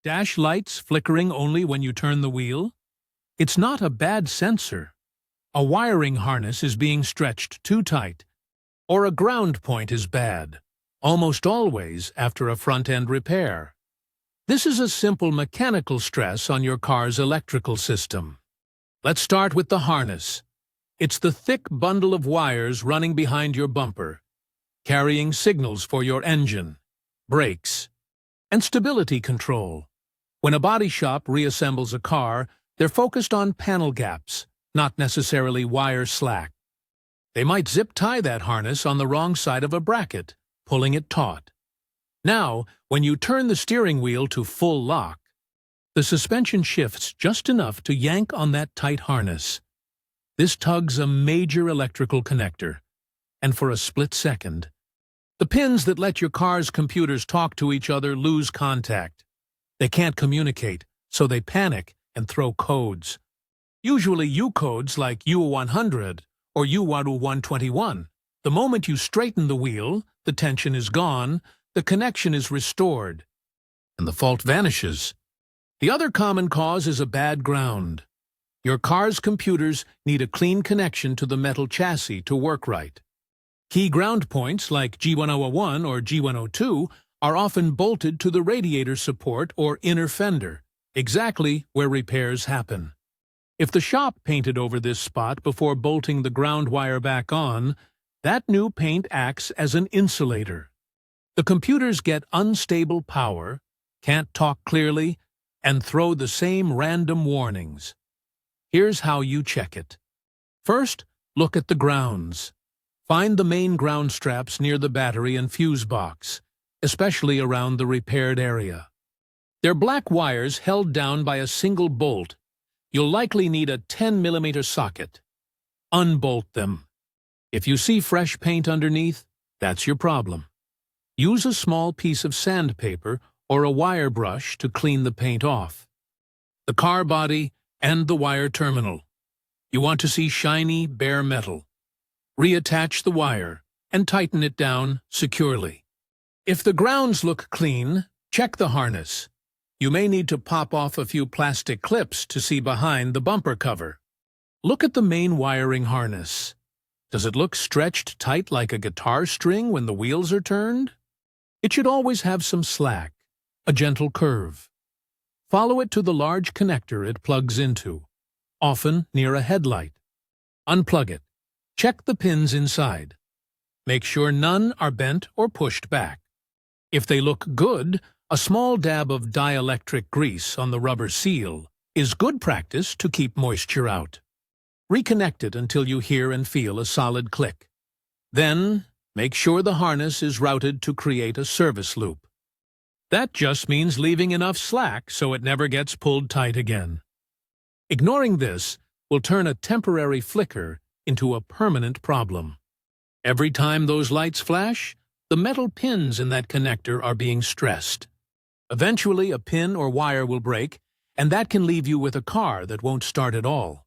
dash lights flickering only when you turn the wheel? It's not a bad sensor. A wiring harness is being stretched too tight, or a ground point is bad, almost always after a front-end repair. This is a simple mechanical stress on your car's electrical system. Let's start with the harness. It's the thick bundle of wires running behind your bumper, carrying signals for your engine, brakes, and stability control. When a body shop reassembles a car, they're focused on panel gaps, not necessarily wire slack. They might zip tie that harness on the wrong side of a bracket, pulling it taut. Now, when you turn the steering wheel to full lock, the suspension shifts just enough to yank on that tight harness. This tugs a major electrical connector, and for a split second, the pins that let your car's computers talk to each other lose contact. They can't communicate, so they panic and throw codes. Usually U codes like U100 or U121. The moment you straighten the wheel, the tension is gone, the connection is restored, and the fault vanishes. The other common cause is a bad ground. Your car's computers need a clean connection to the metal chassis to work right. Key ground points like G1001 or G102 are often bolted to the radiator support or inner fender, exactly where repairs happen. If the shop painted over this spot before bolting the ground wire back on, that new paint acts as an insulator. The computers get unstable power, can't talk clearly, and throw the same random warnings. Here's how you check it. First, look at the grounds. Find the main ground straps near the battery and fuse box, especially around the repaired area. They're black wires held down by a single bolt. You'll likely need a 10mm socket. Unbolt them. If you see fresh paint underneath, that's your problem. Use a small piece of sandpaper or a wire brush to clean the paint off. The car body and the wire terminal. You want to see shiny, bare metal. Reattach the wire and tighten it down securely. If the grounds look clean, check the harness. You may need to pop off a few plastic clips to see behind the bumper cover. Look at the main wiring harness. Does it look stretched tight like a guitar string when the wheels are turned? It should always have some slack, a gentle curve. Follow it to the large connector it plugs into, often near a headlight. Unplug it. Check the pins inside. Make sure none are bent or pushed back. If they look good, a small dab of dielectric grease on the rubber seal is good practice to keep moisture out. Reconnect it until you hear and feel a solid click. Then, make sure the harness is routed to create a service loop. That just means leaving enough slack so it never gets pulled tight again. Ignoring this will turn a temporary flicker into a permanent problem. Every time those lights flash, the metal pins in that connector are being stressed. Eventually, a pin or wire will break, and that can leave you with a car that won't start at all.